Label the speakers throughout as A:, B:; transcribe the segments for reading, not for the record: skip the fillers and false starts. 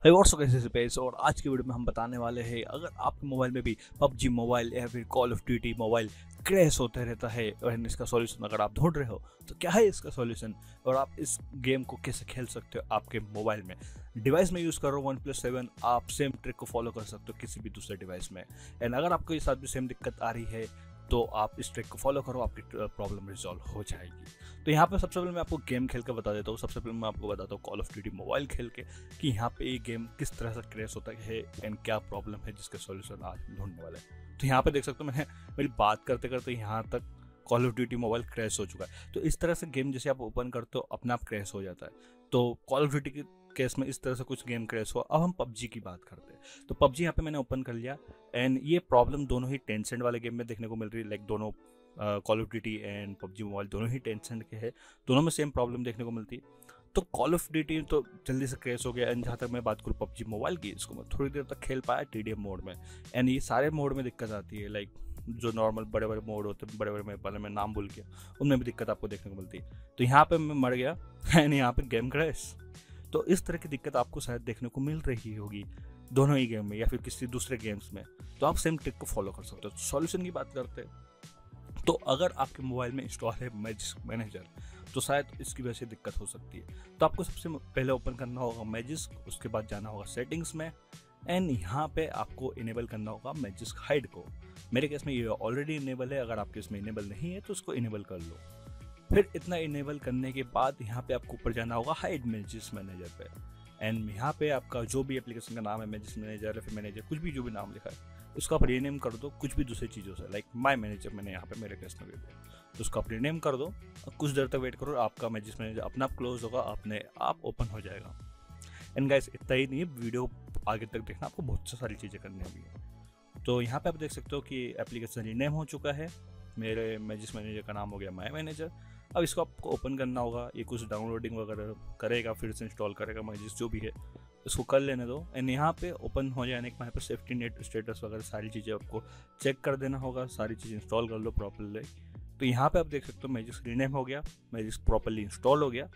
A: है व्हाट्सअप कैसे स्पेस। और आज की वीडियो में हम बताने वाले हैं, अगर आपके मोबाइल में भी पबजी मोबाइल या फिर call of duty mobile crash होते रहता है और इसका सॉल्यूशन अगर आप ढूंढ रहे हो तो क्या है इसका सॉल्यूशन, और आप इस गेम को कैसे खेल सकते हो आपके मोबाइल में। डिवाइस में यूज़ कर रहे हो OnePlus 7, आप सेम ट्रिक को फॉलो कर सकते हो किसी भी दूसरे डिवाइस में। एंड अगर आपको इस साथ भी सेम दिक्कत आ रही है तो आप इस ट्रिक को फॉलो करो, आपकी प्रॉब्लम रिजॉल्व हो जाएगी। तो यहाँ पे सबसे पहले मैं आपको गेम खेल के बता देता हूँ। सबसे पहले मैं आपको बताता हूँ कॉल ऑफ ड्यूटी मोबाइल खेल के कि यहाँ पे ये गेम किस तरह से क्रैश होता है एंड क्या प्रॉब्लम है जिसके सॉल्यूशन आज ढूंढने वाले हैं। तो यहाँ पे देख सकते हो, मैंने मेरी बात करते करते यहाँ तक call of duty mobile crash हो चुका है। तो इस तरह से गेम जैसे आप ओपन करते हो अपने आप क्रैश हो जाता है। तो कॉल ऑफ ड्यूटी की केस में इस तरह से कुछ गेम क्रैश हुआ। अब हम पबजी की बात करते हैं। तो पबजी यहाँ पे मैंने ओपन कर लिया एंड ये प्रॉब्लम दोनों ही टेंसेंट वाले गेम में देखने को मिल रही है। लाइक दोनों call of duty and PUBG mobile दोनों ही टेंसेंट के हैं, दोनों में सेम प्रॉब्लम देखने को मिलती है। तो कॉल ऑफ ड्यूटी तो जल्दी से क्रैश हो गया। एंड जहाँ तक मैं बात करूँ पबजी मोबाइल की, इसको मैं थोड़ी देर तक खेल पाया TDM मोड में। एंड ये सारे मोड में दिक्कत आती है। लाइक जो नॉर्मल बड़े बड़े मोड होते हैं, बड़े बड़े में पहले मैं नाम भूल गया, उनमें भी दिक्कत आपको देखने को मिलती है। तो यहाँ पे मैं मर गया एंड यहाँ पे गेम क्रैश। तो इस तरह की दिक्कत आपको शायद देखने को मिल रही होगी दोनों ही गेम में या फिर किसी दूसरे गेम्स में। तो आप सेम ट्रिक को फॉलो कर सकते हो। सॉल्यूशन की बात करते हैं तो अगर आपके मोबाइल में इंस्टॉल है मैजिस्क मैनेजर तो शायद इसकी वजह से दिक्कत हो सकती है। तो आपको सबसे पहले ओपन करना होगा मैजिस्क, उसके बाद जाना होगा सेटिंग्स में एंड यहाँ पे आपको इनेबल करना होगा मैजिस्क हाइड को। मेरे केस में ये ऑलरेडी इनेबल है, अगर आपके इसमें इनेबल नहीं है तो उसको इनेबल कर लो। फिर इतना इनेबल करने के बाद यहाँ पे आपको ऊपर जाना होगा हाइड मैजिस्क मैनेजर पे। एंड यहाँ पे आपका जो भी एप्लीकेशन का नाम है, मैजिस्क मैनेजर या फिर मैनेजर, कुछ भी जो भी नाम लिखा है उसको आप रीनेम कर दो कुछ भी दूसरी चीज़ों से। लाइक माई मैनेजर मैंने यहाँ पे मेरे केस में भी दिया, तो उसको आप रीनेम कर दो और कुछ देर तक वेट करो, आपका मैजिस्क मैनेजर अपने आप क्लोज होगा, अपने आप ओपन हो जाएगा। एंड गाइस इतना ही नहीं है, वीडियो आगे तक देखना, आपको बहुत सारी चीज़ें करनी होगी। तो यहाँ पे आप देख सकते हो कि एप्लीकेशन रीनेम हो चुका है, मेरे मैजिस्क मैनेजर का नाम हो गया माई मैनेजर। अब इसको आपको ओपन करना होगा, ये कुछ डाउनलोडिंग वगैरह करेगा, फिर से इंस्टॉल करेगा मैजिस्क जो भी है, इसको कर लेने दो। एंड यहाँ पे ओपन हो जाने के यहाँ पे सेफ्टी नेट स्टेटस वगैरह सारी चीज़ें आपको चेक कर देना होगा, सारी चीज़ें इंस्टॉल कर लो प्रॉपरली। तो यहाँ पे आप देख सकते हो मैजिस्क रीनेम हो गया, मैजिस्क प्रॉपरली इंस्टॉल हो गया।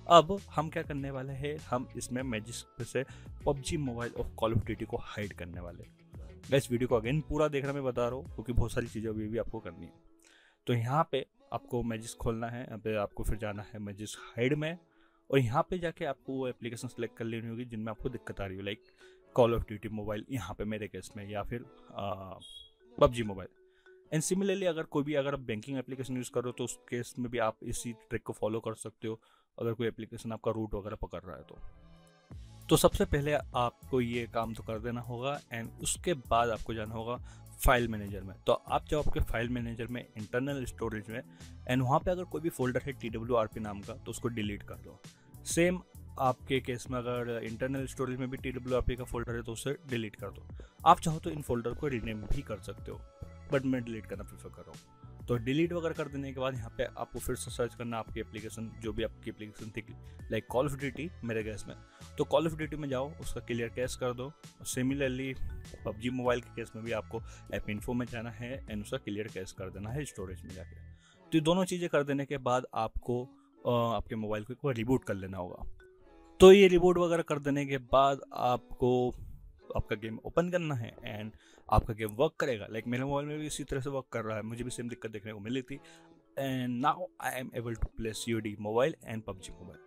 A: अब हम क्या करने वाले हैं, हम इसमें मैजिस्क से पबजी मोबाइल और कॉल ऑफ ड्यूटी को हाइड करने वाले। इस वीडियो को अगेन पूरा देखना मैं बता रहा हूँ क्योंकि बहुत सारी चीज़ें अभी भी आपको करनी है। तो यहाँ पे आपको मैजिस्क खोलना है, यहाँ पे आपको फिर जाना है मैजिस्क हाइड में और यहाँ पे जाके आपको वो एप्लीकेशन सेलेक्ट कर लेनी होगी जिनमें आपको दिक्कत आ रही हो। Like call of duty mobile यहाँ पे मेरे केस में, या फिर पबजी मोबाइल। एंड सिमिलरली अगर आप बैंकिंग एप्लीकेशन यूज़ करो तो उस केस में भी आप इसी ट्रिक को फॉलो कर सकते हो, अगर कोई एप्लीकेशन आपका रूट वगैरह पकड़ रहा है तो सबसे पहले आपको ये काम तो कर देना होगा। एंड उसके बाद आपको जाना होगा फाइल मैनेजर में। तो आप जब आपके फाइल मैनेजर में इंटरनल स्टोरेज में एंड वहाँ पे अगर कोई भी फोल्डर है TWRP नाम का तो उसको डिलीट कर दो। सेम आपके केस में अगर इंटरनल स्टोरेज में भी TWRP का फोल्डर है तो उसे डिलीट कर दो। आप चाहो तो इन फोल्डर को रीनेम भी कर सकते हो, बट मैं डिलीट करना प्रेफर कर रहा हूँ। तो डिलीट वगैरह कर देने के बाद यहाँ पे आपको फिर से सर्च करना आपकी एप्लीकेशन, जो भी आपकी एप्लीकेशन थी, लाइक कॉल ऑफ ड्यूटी मेरे केस में। तो कॉल ऑफ ड्यूटी में जाओ, उसका क्लियर कैश कर दो। सिमिलरली पबजी मोबाइल के केस में भी आपको ऐप इन्फो में जाना है एंड उसका क्लियर कैश कर देना है स्टोरेज में जाके। तो ये दोनों चीज़ें कर देने के बाद आपको आपके मोबाइल को एक बार रिबूट कर लेना होगा। तो ये रिबूट वगैरह कर देने के बाद आपको आपका गेम ओपन करना है एंड आपका गेम वर्क करेगा। लाइक मेरे मोबाइल में भी इसी तरह से वर्क कर रहा है, मुझे भी सेम दिक्कत देखने को मिली थी। And now I am able to play COD mobile and PUBG mobile.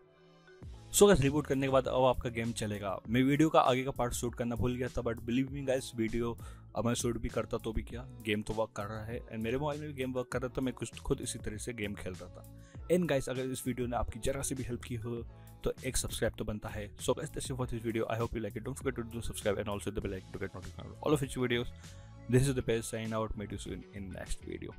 A: So guys reboot करने के बाद अब आपका गेम चलेगा। मैं वीडियो का आगे का पार्ट शूट करना भूल गया था, but believe me guys video अब मैं शूट भी करता तो भी क्या, गेम तो वर्क कर रहा है एंड मेरे मोबाइल में भी गेम वर्क कर रहा था। मैं कुछ खुद इसी तरह से गेम खेल रहा था। एंड गाइस अगर इस वीडियो ने आपकी जरा से भी हेल्प की हो तो एक सब्सक्राइब तो बनता है। So guys that's it for this video, I hope you like it, don't forget to do subscribe and also the bell icon to get notified all of each videos. This is the best sign out, meet you soon in next video.